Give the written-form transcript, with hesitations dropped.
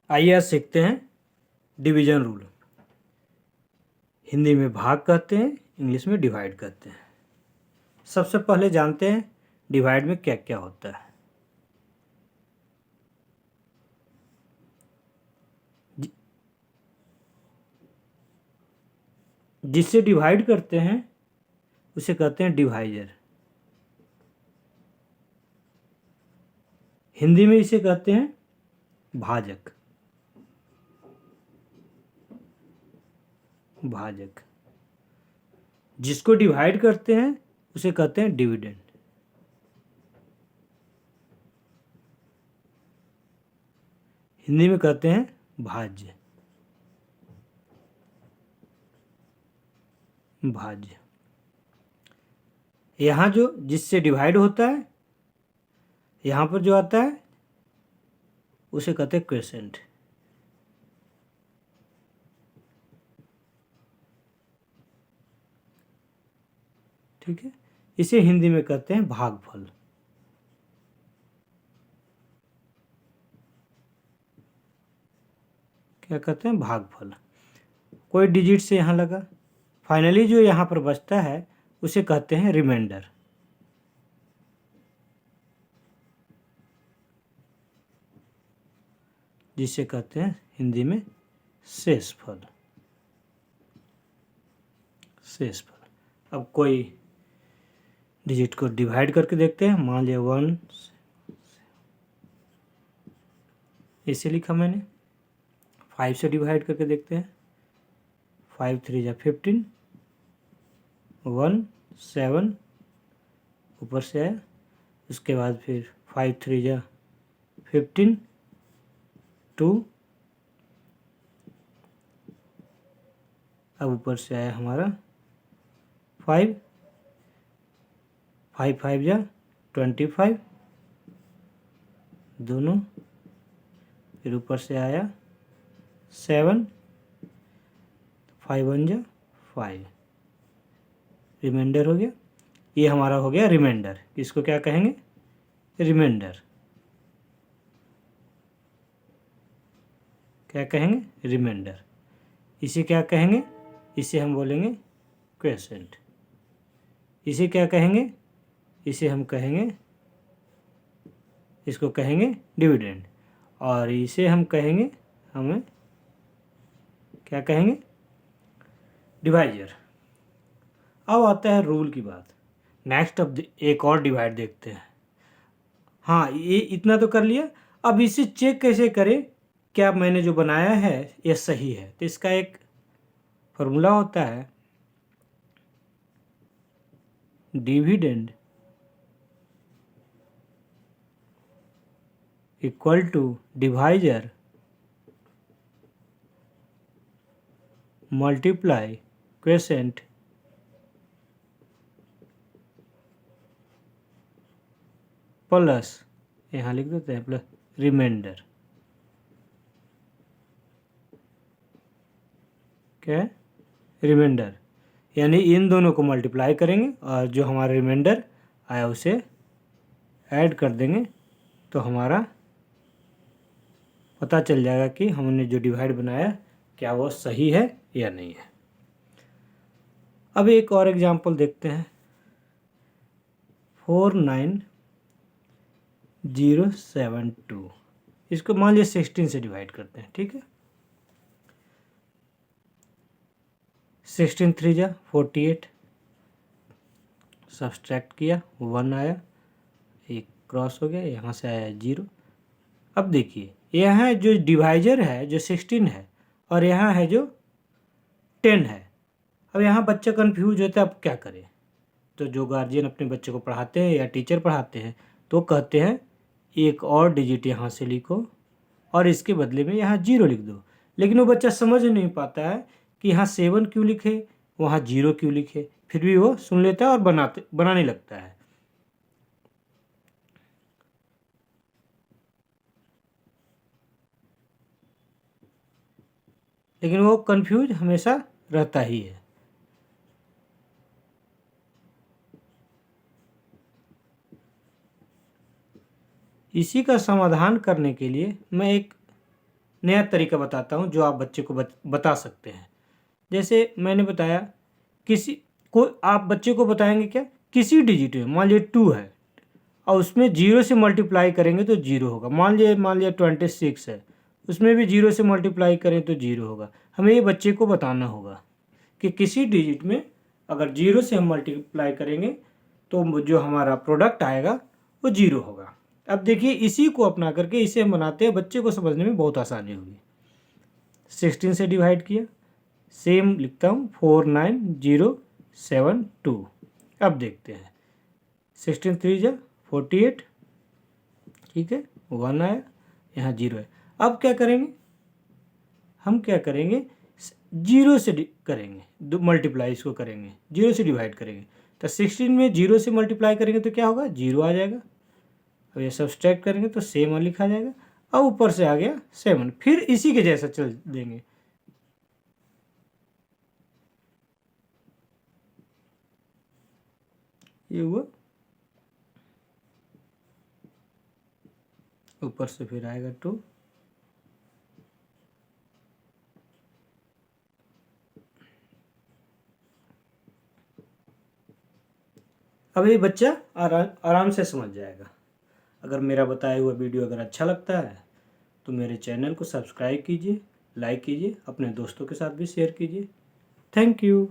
आइए आज सीखते हैं डिवीजन रूल। हिंदी में भाग कहते हैं, इंग्लिश में डिवाइड कहते हैं। सबसे पहले जानते हैं डिवाइड में क्या क्या होता है। जिससे डिवाइड करते हैं उसे कहते हैं डिवाइजर। हिंदी में इसे कहते हैं भाजक। भाजक जिसको डिवाइड करते हैं उसे कहते हैं डिविडेंड। हिंदी में कहते हैं भाज्य। भाज्य यहाँ जो जिससे डिवाइड होता है, यहाँ पर जो आता है उसे कहते हैं क्वेसेंट। ठीक है, इसे हिंदी में कहते हैं भागफल। क्या कहते हैं? भागफल। कोई डिजिट से यहाँ लगा, फाइनली जो यहाँ पर बचता है उसे कहते हैं रिमाइंडर। जिसे कहते हैं हिंदी में शेषफल। शेषफल। अब कोई डिजिट को डिवाइड करके देखते हैं। मान लिया 1, इसे लिखा मैंने। 5 से डिवाइड करके देखते हैं। 5 3 जा 15, 1 7 ऊपर से आया। उसके बाद फिर 5 3 जा 15, 2 अब ऊपर से आया हमारा 5 5 जा 25 दोनों। फिर ऊपर से आया 7, 5 1 जा 5, रिमाइंडर हो गया। ये हमारा हो गया रिमाइंडर। इसको क्या कहेंगे? रिमाइंडर। क्या कहेंगे? रिमाइंडर। इसे क्या कहेंगे? इसे हम बोलेंगे क्वेसेंट। इसे क्या कहेंगे? इसे हम कहेंगे, इसको कहेंगे डिविडेंड। और इसे हम कहेंगे, हमें क्या कहेंगे? डिवाइजर। अब आता है रूल की बात। नेक्स्ट अब एक और डिवाइड देखते हैं। हाँ, ये इतना तो कर लिया। अब इसे चेक कैसे करें क्या मैंने जो बनाया है ये सही है? तो इसका एक फॉर्मूला होता है, dividend equal to divisor multiply quotient plus, यहाँ लिख देते हैं प्लस रिमाइंडर। क्या है? रिमाइंडर। यानी इन दोनों को मल्टीप्लाई करेंगे और जो हमारा रिमाइंडर आया उसे ऐड कर देंगे, तो हमारा पता चल जाएगा कि हमने जो डिवाइड बनाया क्या वो सही है या नहीं है। अब एक और एग्जांपल देखते हैं। 49072, इसको मान लिया 16 से डिवाइड करते हैं। ठीक है, 16 3 जा 48, सब्सट्रैक्ट किया 1 आया, एक क्रॉस हो गया, यहाँ से आया 0। अब देखिए यहाँ जो डिवाइजर है जो 16 है और यहाँ है जो 10 है। अब यहाँ बच्चा कंफ्यूज होता है, अब क्या करें? तो जो गार्जियन अपने बच्चे को पढ़ाते हैं या टीचर पढ़ाते हैं तो कहते हैं एक और डिजिट यहाँ से लिखो और इसके बदले में यहाँ 0 लिख दो। लेकिन वो बच्चा समझ नहीं पाता है कि यहाँ 7 क्यों लिखे, वहाँ 0 क्यों लिखे। फिर भी वो सुन लेता है और बनाने लगता है। लेकिन वो कंफ्यूज हमेशा रहता ही है। इसी का समाधान करने के लिए मैं एक नया तरीका बताता हूँ जो आप बच्चे को बता सकते हैं। जैसे मैंने बताया आप बच्चे को बताएंगे क्या, किसी डिजिट में मान लीजिए 2 है और उसमें 0 से मल्टीप्लाई करेंगे तो 0 होगा। मान लिया 26 है, उसमें भी 0 से मल्टीप्लाई करें तो 0 होगा। हमें ये बच्चे को बताना होगा कि किसी डिजिट में अगर 0 से हम मल्टीप्लाई करेंगे तो जो हमारा प्रोडक्ट आएगा वो 0 होगा। अब देखिए इसी को अपना करके इसे हम बनाते हैं, बच्चे को समझने में बहुत आसानी होगी। 16 से डिवाइड किया, सेम लिखता हूँ 49072। अब देखते हैं 16 3 जा 48, ठीक है, 1 आया, यहाँ 0 है। अब क्या करेंगे, हम क्या करेंगे, 0 से करेंगे, मल्टीप्लाई इसको करेंगे, 0 से डिवाइड करेंगे। तो 16 में 0 से मल्टीप्लाई करेंगे तो क्या होगा, 0 आ जाएगा। अब ये सब्सट्रैक्ट करेंगे तो 7 लिखा जाएगा। अब ऊपर से आ गया 7, फिर इसी के जैसा चल देंगे। ये हुआ, ऊपर से फिर आएगा 2, अब ये बच्चा आराम से समझ जाएगा। अगर मेरा बताया हुआ वीडियो अगर अच्छा लगता है तो मेरे चैनल को सब्सक्राइब कीजिए, लाइक कीजिए, अपने दोस्तों के साथ भी शेयर कीजिए। Thank you.